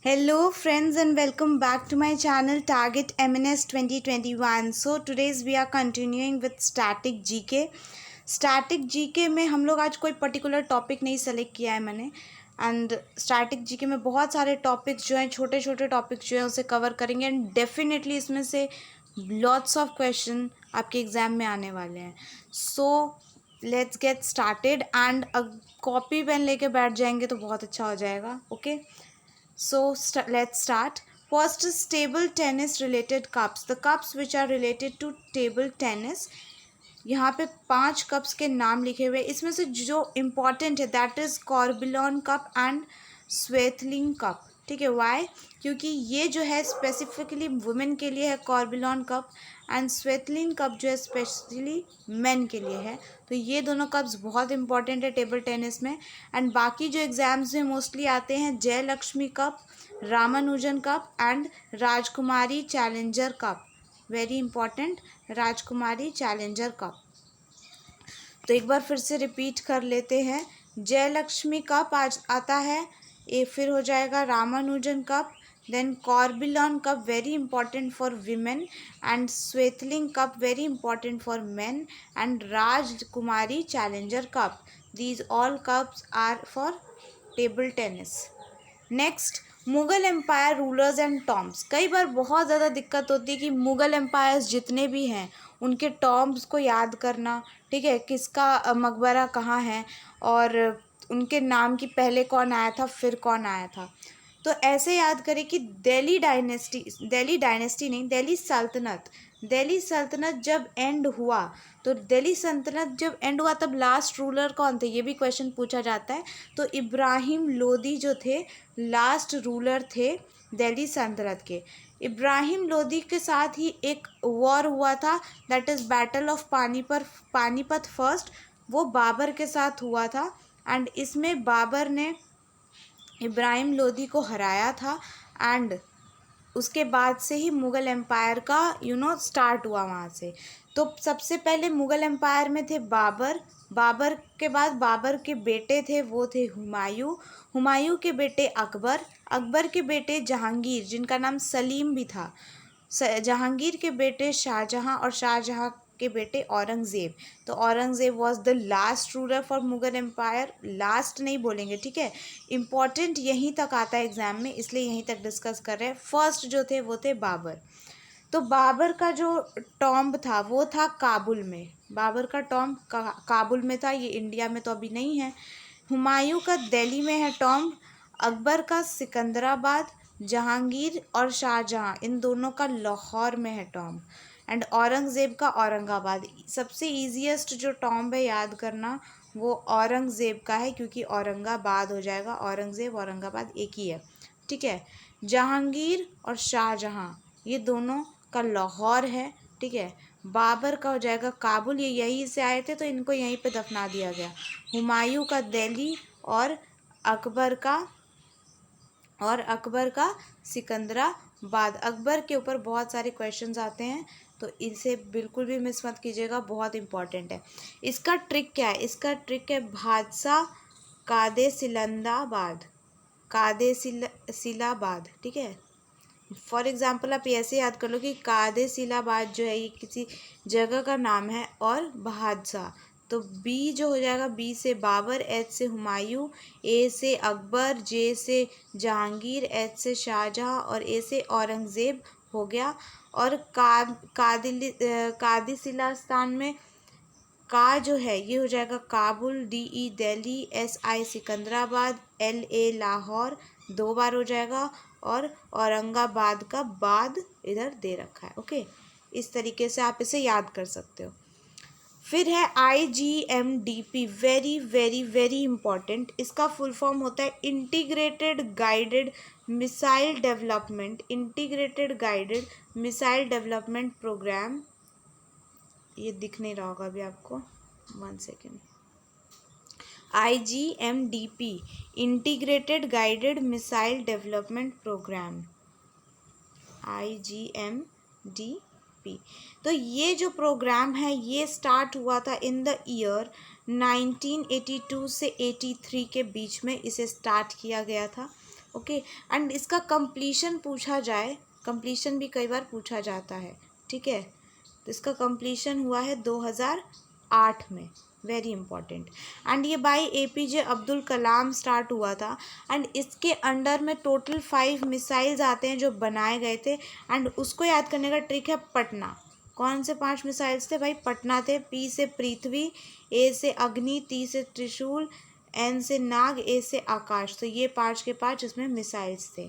Hello friends and welcome back to my channel Target MNS 2021. So today's we are continuing with static GK. Static GK में हम लोग आज कोई particular topic नहीं select किया है मैंने एंड स्टैटिक जीके में बहुत सारे टॉपिक्स जो हैं छोटे छोटे टॉपिक्स जो हैं उसे कवर करेंगे एंड डेफिनेटली इसमें से लॉट्स ऑफ क्वेश्चन आपके एग्ज़ाम में आने वाले हैं. So let's get started and copy pen लेके बैठ जाएंगे तो बहुत अच्छा हो जाएगा. Okay. So let's start. First is table tennis related cups. The cups which are related to table tennis. यहाँ पे 5 कप्स के नाम लिखे हुए. इसमें से जो इम्पॉर्टेंट है that is Corbillon cup and Swaythling cup. ठीक है. वाई? क्योंकि ये जो है स्पेसिफिकली वुमेन के लिए है कॉर्बिलॉन कप एंड स्वेथलिन कप जो है स्पेशली मेन के लिए है. तो ये दोनों कप्स बहुत इंपॉर्टेंट है टेबल टेनिस में. एंड बाकी जो एग्ज़ाम्स में मोस्टली आते हैं Jayalakshmi cup, Ramanujan cup and Rajkumari challenger cup. Very important, Rajkumari challenger cup. तो एक बार फिर से रिपीट कर लेते हैं. जयलक्ष्मी कप आज आता है. ये फिर हो जाएगा Ramanujan cup, then Corbillon cup very important for women and Swaythling cup very important for men and Rajkumari challenger cup. These all cups are for table tennis. Next, Mughal empire rulers and tombs. कई बार बहुत ज़्यादा दिक्कत होती है कि मुग़ल एम्पायर्स जितने भी हैं उनके टॉम्ब्स को याद करना. ठीक है. किसका मकबरा कहाँ है और उनके नाम की पहले कौन आया था फिर कौन आया था. तो ऐसे याद करें कि दिल्ली डायनेस्टी नहीं, दिल्ली सल्तनत जब एंड हुआ, तो दिल्ली सल्तनत जब एंड हुआ तब लास्ट रूलर कौन थे ये भी क्वेश्चन पूछा जाता है. तो इब्राहिम लोदी जो थे लास्ट रूलर थे दिल्ली सल्तनत के. इब्राहिम लोदी के साथ ही एक वॉर हुआ था that is battle of Panipat first. वो बाबर के साथ हुआ था एंड इसमें बाबर ने इब्राहिम लोदी को हराया था एंड उसके बाद से ही मुग़ल एम्पायर का स्टार्ट हुआ वहाँ से. तो सबसे पहले मुग़ल एम्पायर में थे बाबर के बाद बाबर के बेटे थे वो थे हुमायूं के बेटे अकबर के बेटे जहांगीर जिनका नाम सलीम भी था, जहांगीर के बेटे शाहजहां और शाहजहां के बेटे औरंगज़ेब. तो Aurangzeb was the last ruler for Mughal empire. Last नहीं बोलेंगे. ठीक है. इम्पॉर्टेंट यहीं तक आता है एग्ज़ाम में इसलिए यहीं तक डिस्कस कर रहे हैं. फर्स्ट जो थे वो थे बाबर. तो बाबर का जो टॉम्ब था वो था काबुल में. बाबर का टॉम्ब काबुल में था. ये इंडिया में तो अभी नहीं है. हुमायूं का दिल्ली में है टॉम्ब. अकबर का सिकंदराबाद, जहांगीर और शाहजहां इन दोनों का लाहौर में है टॉम्ब एंड औरंगज़ेब का औरंगाबाद. सबसे ईजीएस्ट जो टॉम्ब है याद करना वो औरंगज़ेब का है क्योंकि औरंगाबाद हो जाएगा. औरंगज़ेब औरंगाबाद एक ही है. ठीक है. जहांगीर और शाहजहां ये दोनों का लाहौर है. ठीक है. बाबर का हो जाएगा काबुल. ये यहीं से आए थे तो इनको यहीं पे दफना दिया गया. हुमायूं का दिल्ली और अकबर का सिकंदराबाद. अकबर के ऊपर बहुत सारे क्वेश्चंस आते हैं तो इसे बिल्कुल भी मिस मत कीजिएगा, बहुत इंपॉर्टेंट है. इसका ट्रिक क्या है? इसका ट्रिक है भादसा कादेसिलाबाद. ठीक है. फॉर एग्ज़ाम्पल आप ऐसे याद कर लो कि कादेसिलाबाद जो है ये किसी जगह का नाम है और भादसा. तो बी जो हो जाएगा, बी से बाबर, एच से हुमायूं, ए से अकबर, जे से जहांगीर, एच से शाहजहां और ए से औरंगज़ेब हो गया. और कादिसिलास्तान में का जो है ये हो जाएगा Kabul, D E Delhi, S I Secunderabad, L A Lahore 2 बार हो जाएगा और औरंगाबाद का बाद इधर दे रखा है. ओके. इस तरीके से आप इसे याद कर सकते हो. फिर है IGMDP. Very very very important. इसका फुल फॉर्म होता है integrated guided missile development program. ये दिख नहीं रहा होगा अभी आपको. 1 second. IGMDP integrated guided missile development program. IGMDP. तो ये जो प्रोग्राम है ये स्टार्ट हुआ था इन द ईयर 1982 से 83 के बीच में इसे स्टार्ट किया गया था. ओके। एंड इसका कंप्लीशन पूछा जाए, कंप्लीशन भी कई बार पूछा जाता है, ठीक है। तो इसका कंप्लीशन हुआ है 2008 में, वेरी इंपॉर्टेंट। एंड ये by APJ Abdul Kalam start हुआ था। एंड इसके अंडर में टोटल 5 मिसाइल्स आते हैं जो बनाए गए थे। एंड उसको याद करने का ट्रिक है पटना। कौन से 5 मिसाइल्स थे भाई? पटना थे। P से पृथ्वी, A से अग्नि, T से त्रिशूल, N से नाग, A से आकाश। तो ये 5 के 5 इसमें मिसाइल्स थे।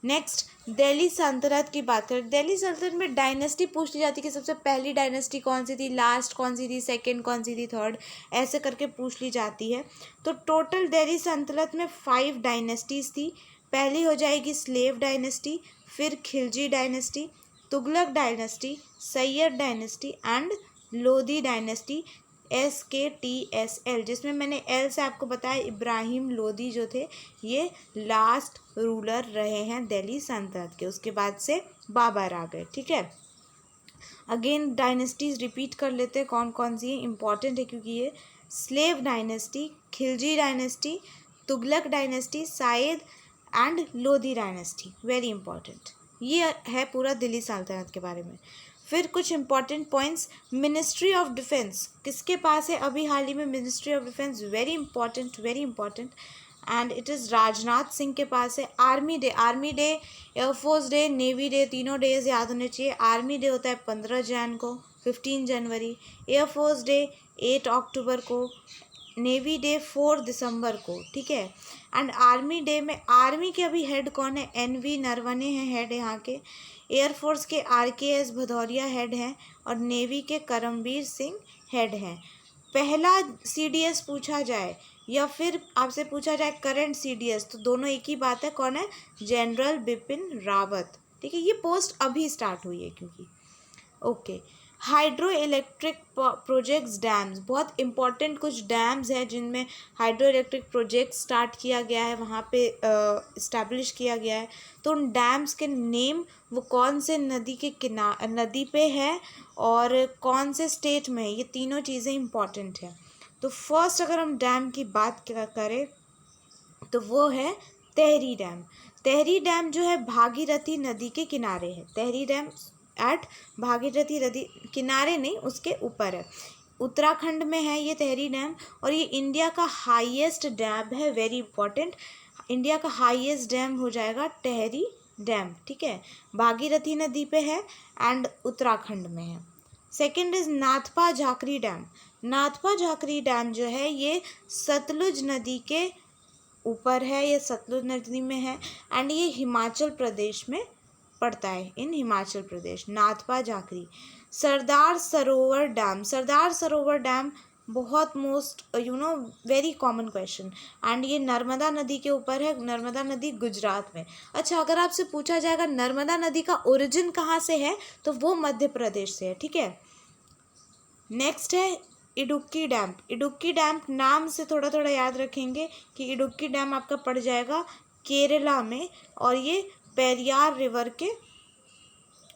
नेक्स्ट, दिल्ली सल्तनत की बात करें। दिल्ली सल्तनत में डायनेस्टी पूछ ली जाती है कि सबसे पहली डायनेस्टी कौन सी थी, लास्ट कौन सी थी, सेकंड कौन सी थी, थर्ड, ऐसे करके पूछ ली जाती है। तो टोटल दिल्ली सल्तनत में 5 डायनेस्टीज थी। पहली हो जाएगी स्लेव डायनेस्टी, फिर Khilji dynasty, Tughlaq dynasty, Syed dynasty and Lodhi dynasty, SKTSL, जिसमें मैंने L से आपको बताया इब्राहिम लोधी जो थे ये लास्ट रूलर रहे हैं दिल्ली सल्तनत के। उसके बाद से बाबर आ गए, ठीक है। अगेन डायनेस्टीज रिपीट कर लेते हैं कौन कौन सी है, इंपॉर्टेंट है क्योंकि ये slave dynasty, Khilji dynasty, Tughlaq dynasty, Syed and Lodhi dynasty, very important. ये है पूरा दिल्ली सल्तनत के बारे में। फिर कुछ important points, ministry of defence किसके पास है अभी हाल ही में? Ministry of defence very important, very important, and it is Rajnath Singh के पास है। Army day, air force day, navy day, तीनों डेज याद होने चाहिए। आर्मी डे होता है 15 जैन को, 15 जनवरी, एयरफोर्स डे 8 अक्टूबर को, नेवी डे 4 दिसंबर को, ठीक है। एंड आर्मी डे में आर्मी के अभी हेड कौन है? NV नरवणे हैं हेड यहाँ के। एयरफोर्स के RKS भदौरिया हेड हैं और नेवी के करमबीर सिंह हेड हैं। पहला CDS पूछा जाए या फिर आपसे पूछा जाए करंट CDS, तो दोनों एक ही बात है, कौन है? जनरल बिपिन रावत, ठीक है। ये पोस्ट अभी स्टार्ट हुई है क्योंकि, okay. Hydro electric projects, dams, बहुत इंपॉर्टेंट कुछ डैम्स हैं जिनमें हाइड्रो इलेक्ट्रिक प्रोजेक्ट स्टार्ट किया गया है, वहाँ पे इस्टेब्लिश किया गया है। तो उन डैम्स के नेम वो कौन से नदी पे है और कौन से स्टेट में है, ये तीनों चीज़ें इंपॉर्टेंट हैं। तो फर्स्ट अगर हम डैम की बात करें तो वो है तेहरी डैम। तेहरी डैम जो है भागीरथी नदी के किनारे है। तेहरी डैम एट भागीरथी नदी, किनारे नहीं उसके ऊपर है, उत्तराखंड में है ये तेहरी डैम। और ये इंडिया का हाईएस्ट डैम है, वेरी इंपॉर्टेंट। इंडिया का हाईएस्ट डैम हो जाएगा टेहरी डैम, ठीक है। भागीरथी नदी पे है एंड उत्तराखंड में है। Second is Nathpa Jhakri dam. Nathpa Jhakri dam जो है ये सतलुज नदी के ऊपर है, ये सतलुज नदी में है एंड ये हिमाचल प्रदेश में पड़ता है, इन हिमाचल प्रदेश, नाथपा झाकरी। सरदार सरोवर डैम, सरदार सरोवर डैम बहुत most very common question, and ये नर्मदा नदी के ऊपर है, नर्मदा नदी गुजरात में। अच्छा, अगर आपसे पूछा जाएगा नर्मदा नदी का ओरिजिन कहाँ से है, तो वो मध्य प्रदेश से है, ठीक है। नेक्स्ट है इडुक्की डैम। इडुक्की डैम नाम से थोड़ा थोड़ा याद रखेंगे कि इडुक्की डैम आपका पड़ जाएगा केरला में और ये पेरियार रिवर के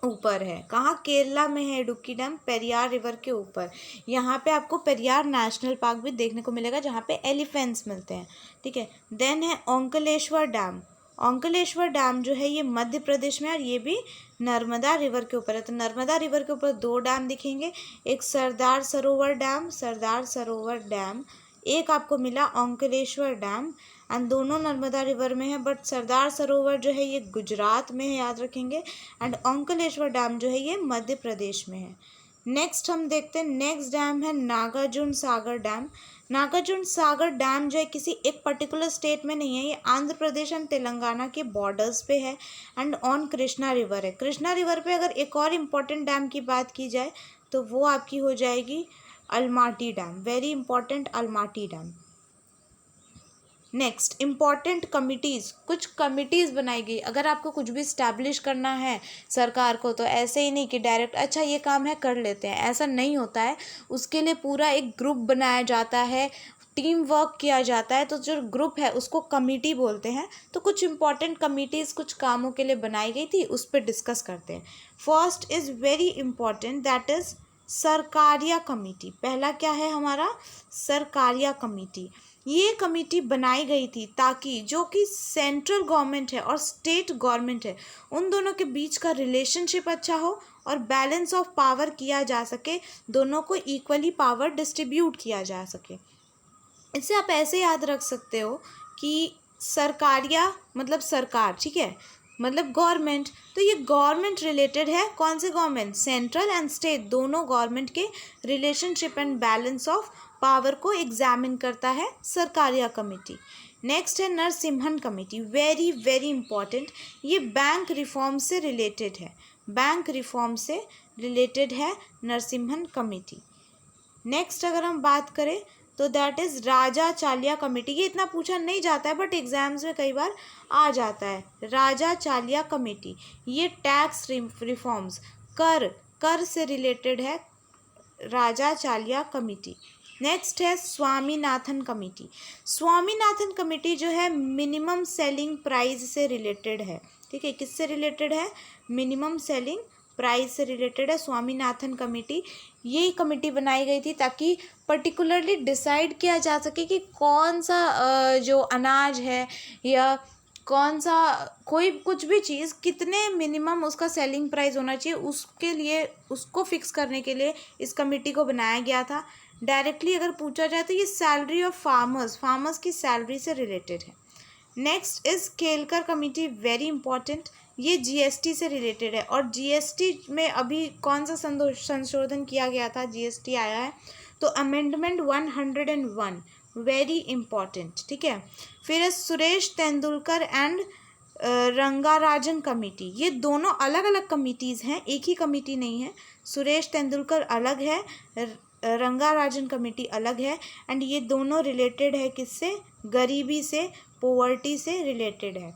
ऊपर है। कहाँ? केरला में है इडुक्की डैम, पेरियार रिवर के ऊपर। यहाँ पे आपको पेरियार नेशनल पार्क भी देखने को मिलेगा जहाँ पे एलिफेंट्स मिलते हैं, ठीक है। देन है ओंकालेश्वर डैम। ओंकालेश्वर डैम जो है ये मध्य प्रदेश में है और ये भी नर्मदा रिवर के ऊपर है। तो नर्मदा रिवर के ऊपर 2 डैम दिखेंगे, एक सरदार सरोवर डैम, सरदार सरोवर डैम, एक आपको मिला ओंकालेश्वर डैम, एंड दोनों नर्मदा रिवर में है। बट सरदार सरोवर जो है ये गुजरात में है, याद रखेंगे, एंड ओंकालेश्वर डैम जो है ये मध्य प्रदेश में है। नेक्स्ट हम देखते हैं, नेक्स्ट डैम है नागार्जुन सागर डैम। नागार्जुन सागर डैम जो है किसी एक पर्टिकुलर स्टेट में नहीं है, ये आंध्र प्रदेश एंड तेलंगाना के बॉर्डर्स पे है एंड ऑन कृष्णा रिवर है। कृष्णा रिवर पे अगर एक और इम्पॉर्टेंट डैम की बात की जाए तो वो आपकी हो जाएगी Almaty dam, very important Almaty dam. Next, important committees, कुछ कमिटीज़ बनाई गई। अगर आपको कुछ भी इस्टेब्लिश करना है सरकार को तो ऐसे ही नहीं कि डायरेक्ट अच्छा ये काम है कर लेते हैं, ऐसा नहीं होता है। उसके लिए पूरा एक ग्रुप बनाया जाता है, टीम वर्क किया जाता है। तो जो ग्रुप है उसको कमिटी बोलते हैं। तो कुछ इंपॉर्टेंट कमिटीज़ कुछ कामों के लिए बनाई गई थी, उस पर डिस्कस करते हैं। First is very important, that is Sarkaria committee. पहला क्या है हमारा? सरकारिया कमेटी। ये कमेटी बनाई गई थी ताकि जो कि सेंट्रल गवर्नमेंट है और स्टेट गवर्नमेंट है उन दोनों के बीच का रिलेशनशिप अच्छा हो और बैलेंस ऑफ पावर किया जा सके, दोनों को इक्वली पावर डिस्ट्रीब्यूट किया जा सके। इससे आप ऐसे याद रख सकते हो कि सरकारिया मतलब सरकार, ठीक है, मतलब गवर्नमेंट, तो ये गवर्नमेंट रिलेटेड है। कौन से गवर्नमेंट? सेंट्रल एंड स्टेट, दोनों गवर्नमेंट के relationship and balance of power को एग्जामिन करता है सरकारिया कमेटी। नेक्स्ट है Narasimhan committee, very very important. ये बैंक रिफॉर्म से रिलेटेड है, बैंक रिफॉर्म से रिलेटेड है नरसिम्हन कमेटी। नेक्स्ट अगर हम बात करें तो that is Raja Chalia committee. ये इतना पूछा नहीं जाता है बट एग्जाम्स में कई बार आ जाता है। राजा चालिया कमेटी ये टैक्स रिफॉर्म्स, कर से रिलेटेड है राजा चालिया कमेटी। नेक्स्ट है स्वामीनाथन कमेटी। स्वामीनाथन कमेटी जो है मिनिमम सेलिंग प्राइस से रिलेटेड है, ठीक है, किससे रिलेटेड है? मिनिमम सेलिंग प्राइस से रिलेटेड है स्वामीनाथन कमेटी। ये कमेटी बनाई गई थी ताकि पर्टिकुलरली डिसाइड किया जा सके कि कौन सा जो अनाज है या कौन सा कोई कुछ भी चीज़ कितने मिनिमम उसका सेलिंग प्राइस होना चाहिए, उसके लिए उसको फिक्स करने के लिए इस कमेटी को बनाया गया था। डायरेक्टली अगर पूछा जाए तो ये सैलरी ऑफ फार्मर्स की सैलरी से रिलेटेड है। Next is Kelkar committee, very important. ये जीएसटी से रिलेटेड है और जीएसटी में अभी कौन सा संशोधन किया गया था? जीएसटी आया है तो अमेंडमेंट 101, वेरी इंपॉर्टेंट, ठीक है। फिर है सुरेश तेंदुलकर एंड रंगाराजन कमेटी। ये दोनों अलग अलग कमिटीज़ हैं, एक ही कमेटी नहीं है। सुरेश तेंदुलकर अलग है, रंगाराजन कमेटी अलग है एंड ये दोनों रिलेटेड है किससे? गरीबी से, पोवर्टी से रिलेटेड है।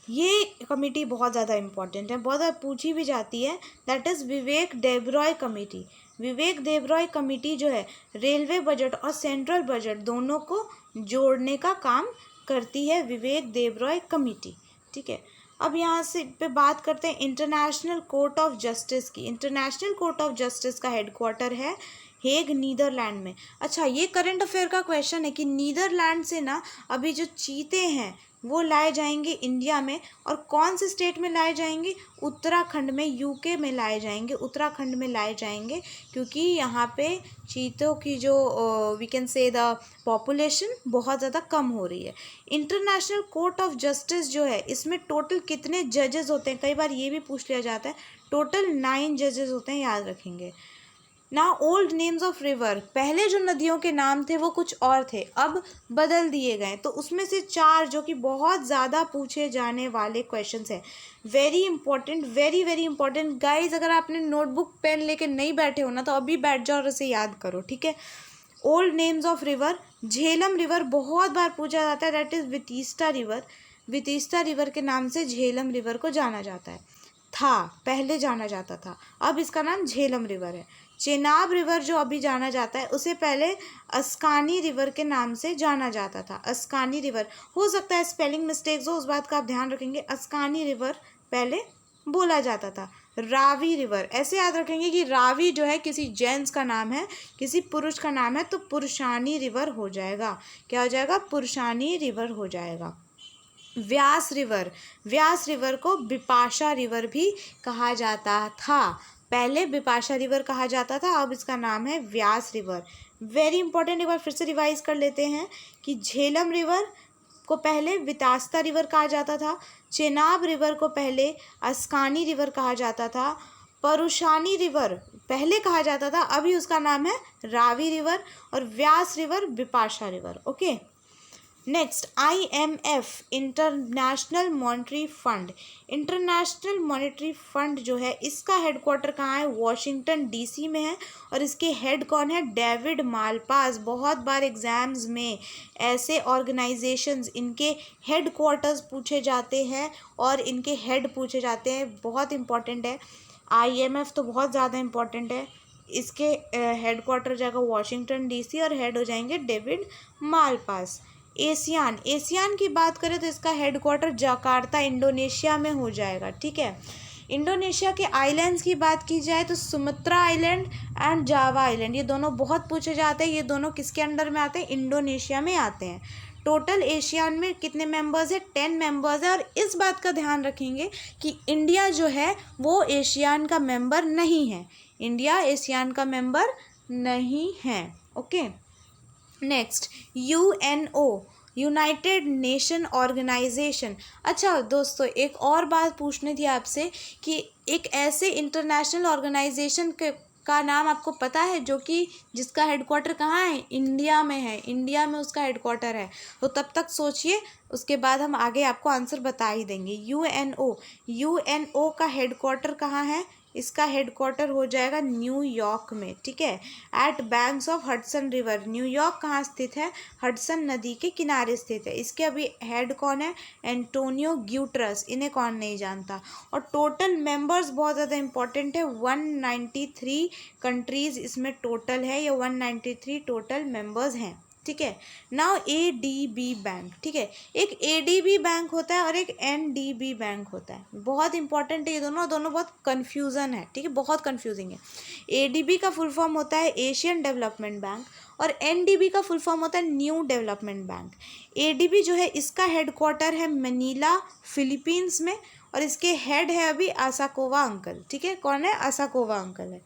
ये कमेटी बहुत ज़्यादा इम्पॉर्टेंट है, बहुत ज़्यादा पूछी भी जाती है। That is Vivek Debroy committee. Vivek Debroy committee जो है रेलवे बजट और सेंट्रल बजट दोनों को जोड़ने का काम करती है, विवेक देबरॉय कमेटी, ठीक है। अब यहाँ से पे बात करते हैं इंटरनेशनल कोर्ट ऑफ जस्टिस की। इंटरनेशनल कोर्ट ऑफ जस्टिस का हेडक्वार्टर है हेग, नीदरलैंड में। अच्छा, ये करंट अफेयर का क्वेश्चन है कि नीदरलैंड से ना अभी जो चीते हैं वो लाए जाएंगे इंडिया में, और कौन से स्टेट में लाए जाएंगे? उत्तराखंड में, यूके में लाए जाएंगे, उत्तराखंड में लाए जाएंगे, क्योंकि यहाँ पे चीतों की जो we can say the population बहुत ज़्यादा कम हो रही है। इंटरनेशनल कोर्ट ऑफ जस्टिस जो है इसमें टोटल कितने जजेस होते हैं? कई बार ये भी पूछ लिया जाता है। टोटल 9 जजेस होते हैं, याद रखेंगे ना। ओल्ड नेम्स ऑफ रिवर, पहले जो नदियों के नाम थे वो कुछ और थे, अब बदल दिए गए, तो उसमें से 4 जो कि बहुत ज़्यादा पूछे जाने वाले क्वेश्चंस हैं। Very important, very very important guys. अगर आपने नोटबुक पेन लेके नहीं बैठे हो ना तो अभी बैठ जाओ और इसे याद करो, ठीक है। Old names of river, Jhelum river बहुत बार पूछा जाता है, दैट इज़ वितीस्ता रिवर। वितीस्ता रिवर के नाम से झेलम रिवर को जाना जाता है, था पहले जाना जाता था, अब इसका नाम झेलम रिवर है। चेनाब रिवर जो अभी जाना जाता है उसे पहले अस्कानी रिवर के नाम से जाना जाता था। अस्कानी रिवर, हो सकता है स्पेलिंग मिस्टेक्स हो, उस बात का आप ध्यान रखेंगे। अस्कानी रिवर पहले बोला जाता था। रावी रिवर, ऐसे याद रखेंगे कि रावी जो है किसी जेंट्स का नाम है, किसी पुरुष का नाम है, तो पुरुषानी रिवर हो जाएगा। क्या हो जाएगा? पुरुषानी रिवर हो जाएगा। व्यास रिवर, व्यास रिवर को बिपाशा रिवर भी कहा जाता था। पहले बिपाशा रिवर कहा जाता था, अब इसका नाम है व्यास रिवर। वेरी इंपॉर्टेंट, एक बार फिर से रिवाइज कर लेते हैं कि झेलम रिवर को पहले वितास्ता रिवर कहा जाता था, चेनाब रिवर को पहले अस्कानी रिवर कहा जाता था, परुशानी रिवर पहले कहा जाता था, अभी उसका नाम है रावी रिवर, और Vyas river Bipasha river. Okay, next IMF, international monetary fund. International monetary fund जो है इसका हेडक्वार्टर कहाँ है? वॉशिंगटन DC में है, और इसके हेड कौन है? David Malpass. बहुत बार एग्जाम्स में ऐसे ऑर्गेनाइजेशंस इनके हेडक्वार्टर्स पूछे जाते हैं और इनके हेड पूछे जाते हैं, बहुत इंपॉर्टेंट है। IMF तो बहुत ज़्यादा इंपॉर्टेंट है, इसके हेडक्वार्टर जाएगा वॉशिंगटन DC और हेड हो जाएंगे डेविड मालपास। एशियान, एशियान की बात करें तो इसका हेडक्वार्टर जकार्ता इंडोनेशिया में हो जाएगा, ठीक है। इंडोनेशिया के आइलैंड्स की बात की जाए तो Sumatra island and Java island, ये दोनों बहुत पूछे जाते हैं। ये दोनों किसके अंडर में आते हैं? इंडोनेशिया में आते हैं। टोटल एशियान में कितने मेंबर्स है? 10 मेंबर्स है। और इस बात का ध्यान रखेंगे कि इंडिया जो है वो एशियान का मेंबर नहीं है। इंडिया एशियान का मेंबर नहीं है। Okay, next UNO, United Nation Organization. अच्छा दोस्तों, एक और बात पूछनी थी आपसे कि एक ऐसे इंटरनेशनल ऑर्गेनाइजेशन का नाम आपको पता है जो कि जिसका हेडक्वार्टर कहाँ है? इंडिया में है। इंडिया में उसका हेडक्वार्टर है। तो तब तक सोचिए, उसके बाद हम आगे आपको आंसर बता ही देंगे। यूएनओ, यूएनओ का हेडक्वार्टर कहाँ है? इसका हेडक्वार्टर हो जाएगा न्यूयॉर्क में। ठीक है, at banks of Hudson river. New York कहाँ स्थित है? हडसन नदी के किनारे स्थित है। इसके अभी हेड कौन है? एंटोनियो ग्यूटरस। इन्हें कौन नहीं जानता। और टोटल मेंबर्स बहुत ज़्यादा इंपॉर्टेंट है, 193 कंट्रीज़ इसमें टोटल है। ये 193 टोटल मेंबर्स हैं। ठीक है, नाउ एडीबी बैंक। ठीक है, एक एडीबी बैंक होता है और एक एनडीबी बैंक होता है। बहुत इंपॉर्टेंट है ये दोनों, दोनों बहुत कन्फ्यूज़न है। ठीक है, बहुत कन्फ्यूजिंग है। एडीबी का फुल फॉर्म होता है एशियन डेवलपमेंट बैंक और एनडीबी का फुल फॉर्म होता है न्यू डेवलपमेंट बैंक। एडीबी जो है इसका हेडक्वार्टर है मनीला, फिलीपींस में, और इसके हेड है अभी आसाकोवा अंकल। ठीक है, कौन है? आसाकोवा अंकल है।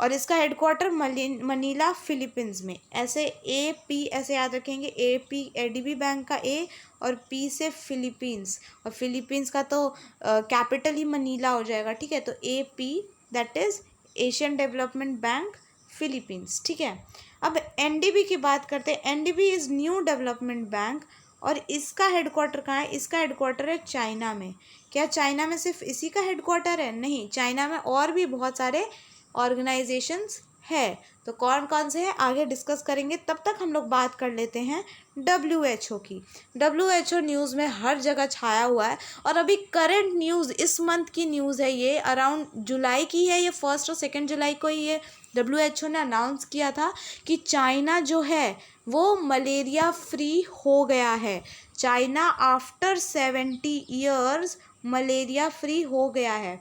और इसका हेडक्वार्टर मनीला, फिलीपींस में। ऐसे ए पी ऐसे याद रखेंगे, ए पी एडीबी बैंक का ए और पी से फिलीपींस, और फिलीपींस का तो कैपिटल ही मनीला हो जाएगा। ठीक है, तो A P that is Asian development bank Philippines. ठीक है, अब एनडीबी की बात करते हैं। NDB is new development bank और इसका हेडक्वार्टर कहाँ है? इसका हेडक्वार्टर है चाइना में। क्या चाइना में सिर्फ इसी का हेडक्वार्टर है? नहीं, चाइना में और भी बहुत सारे ऑर्गेनाइजेशंस है। तो कौन कौन से हैं आगे डिस्कस करेंगे। तब तक हम लोग बात कर लेते हैं WHO की। WHO न्यूज़ में हर जगह छाया हुआ है और अभी करंट न्यूज़, इस मंथ की न्यूज़ है ये, अराउंड जुलाई की है। ये 1 और 2 जुलाई को ही ये WHO ने अनाउंस किया था कि चाइना जो है वो मलेरिया फ्री हो गया है। China after 70 years malaria free हो गया है।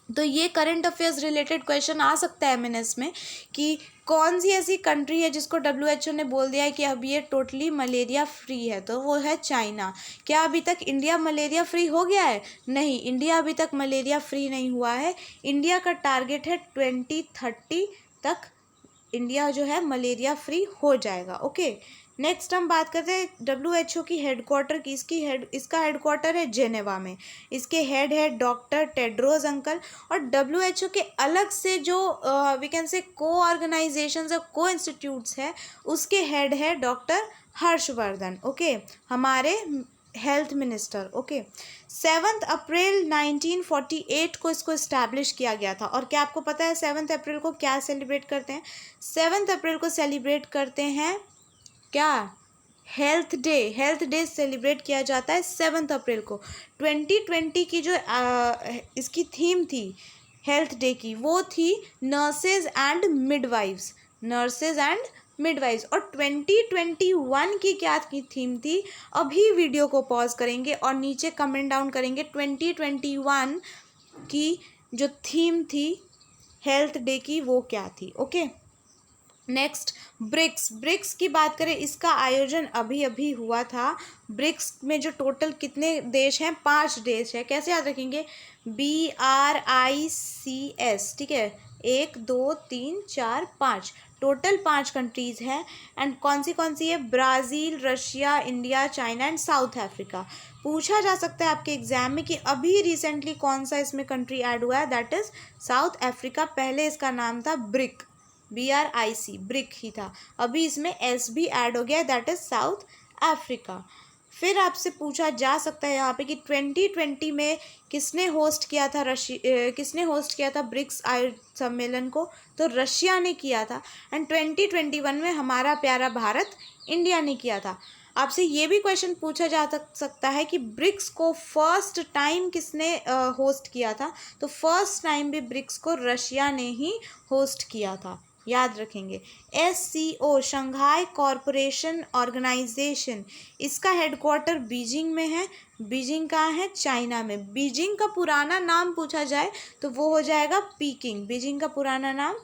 तो ये करंट अफेयर्स रिलेटेड क्वेश्चन आ सकता है MNS में कि कौन सी ऐसी कंट्री है जिसको WHO ने बोल दिया है कि अब ये टोटली मलेरिया फ्री है, तो वो है चाइना। क्या अभी तक इंडिया मलेरिया फ्री हो गया है? नहीं, इंडिया अभी तक मलेरिया फ्री नहीं हुआ है। इंडिया का टारगेट है 2030 तक इंडिया जो है मलेरिया फ्री हो जाएगा। ओके, नेक्स्ट हम बात करते हैं WHO की हेडक्वार्टर की। इसका हेडक्वार्टर है जेनेवा में। इसके हेड है डॉक्टर टेड्रोस अंकल। और WHO के अलग से जो वी कैन से को ऑर्गेनाइजेशंस और को इंस्टीट्यूट्स है, उसके हेड है डॉक्टर हर्षवर्धन। ओके, हमारे हेल्थ मिनिस्टर। ओके, 7 अप्रैल 1948 को इसको इस्टेब्लिश किया गया था। और क्या आपको पता है 7 अप्रैल को क्या सेलिब्रेट करते हैं? 7 अप्रैल को सेलिब्रेट करते हैं क्या? Health day. Health day celebrate किया जाता है 7 अप्रैल को। 2020 की जो इसकी थीम थी हेल्थ डे की, वो थी nurses and midwives. Nurses and midwives. और 2021 की क्या की थीम थी? अभी वीडियो को पॉज करेंगे और नीचे कमेंट डाउन करेंगे 2021 की जो थीम थी हेल्थ डे की वो क्या थी। ओके, नेक्स्ट ब्रिक्स की बात करें, इसका आयोजन अभी अभी हुआ था। ब्रिक्स में जो टोटल कितने देश हैं? 5 देश है। कैसे याद रखेंगे? BRICS। ठीक है, 1 2 3 4 5, टोटल 5 कंट्रीज़ हैं। एंड कौन सी है? Brazil, Russia, India, China and south Africa. पूछा जा सकता है आपके एग्जाम में कि अभी रिसेंटली कौन सा इसमें कंट्री ऐड हुआ है, दैट इज़ साउथ अफ्रीका। पहले इसका नाम था BRIC, BRIC ही था। अभी इसमें S भी ऐड हो गया है, दैट इज साउथ अफ्रीका। फिर आपसे पूछा जा सकता है यहाँ पे कि 2020 में किसने होस्ट किया था ब्रिक्स सम्मेलन को? तो रशिया ने किया था। एंड 2021 में हमारा प्यारा भारत, इंडिया ने किया था। आपसे ये भी क्वेश्चन पूछा जा सकता है कि ब्रिक्स को फर्स्ट टाइम किसने होस्ट किया था? तो फर्स्ट टाइम भी ब्रिक्स को रशिया ने ही होस्ट किया था। याद रखेंगे। SCO शंघाई कॉरपोरेशन ऑर्गेनाइजेशन, इसका हेडक्वार्टर बीजिंग में है। बीजिंग कहाँ है? चाइना में। बीजिंग का पुराना नाम पूछा जाए तो वो हो जाएगा पीकिंग। बीजिंग का पुराना नाम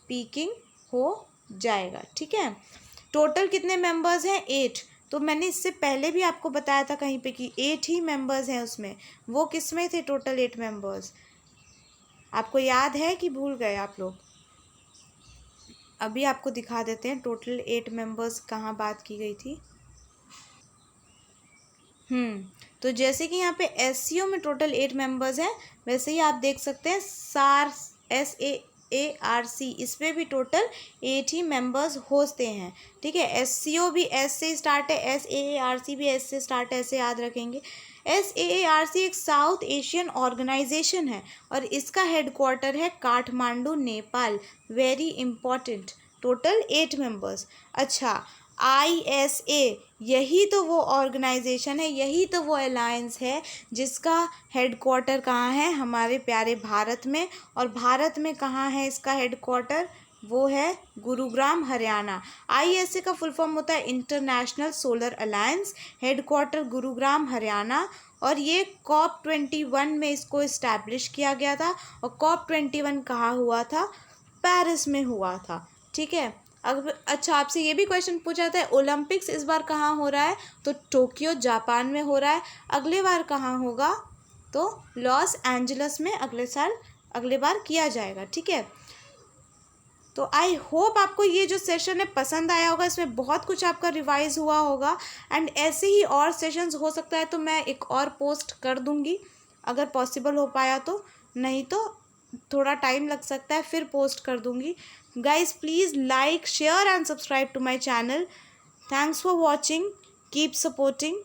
पीकिंग हो जाएगा, ठीक है। टोटल कितने मेंबर्स हैं? 8। तो मैंने इससे पहले भी आपको बताया था कहीं पे कि 8 ही मेंबर्स हैं उसमें। वो किस में थे टोटल 8 मेंबर्स? आपको याद है कि भूल गए आप लोग? अभी आपको दिखा देते हैं टोटल 8 मेंबर्स कहाँ बात की गई थी। तो जैसे कि यहाँ पे SCO में टोटल 8 मेंबर्स हैं, वैसे ही आप देख सकते हैं SAARC, इसमें भी टोटल 8 ही मेंबर्स होते हैं, ठीक है। SCO भी S से स्टार्ट है, SAARC भी S से स्टार्ट है, ऐसे याद रखेंगे। SAARC एक साउथ एशियन ऑर्गेनाइजेशन है और इसका हेडक्वार्टर है Kathmandu, Nepal. Very important. Total 8 members. अच्छा, ISA, यही तो वो ऑर्गेनाइजेशन है, यही तो वो अलायंस है जिसका हेडक्वार्टर कहाँ है? हमारे प्यारे भारत में। और भारत में कहाँ है इसका हेडक्वार्टर? वो है गुरुग्राम, हरियाणा। ISA का फुल फॉर्म होता है international solar alliance. Headquarter Gurugram, Haryana. और ये COP21 में इसको इस्टेब्लिश किया गया था। और COP21 कहाँ हुआ था? पेरिस में हुआ था, ठीक है। अब अच्छा, आपसे ये भी क्वेश्चन पूछा था ओलंपिक्स इस बार कहाँ हो रहा है? तो टोक्यो, जापान में हो रहा है। अगले बार कहाँ होगा? तो लॉस एंजल्स में अगले बार किया जाएगा, ठीक है। तो आई होप आपको ये जो सेशन है पसंद आया होगा, इसमें बहुत कुछ आपका रिवाइज हुआ होगा। एंड ऐसे ही और सेशंस हो सकता है तो मैं एक और पोस्ट कर दूंगी अगर पॉसिबल हो पाया तो, नहीं तो थोड़ा टाइम लग सकता है, फिर पोस्ट कर दूंगी। Guys please like, share and subscribe to my channel. Thanks for watching, keep supporting.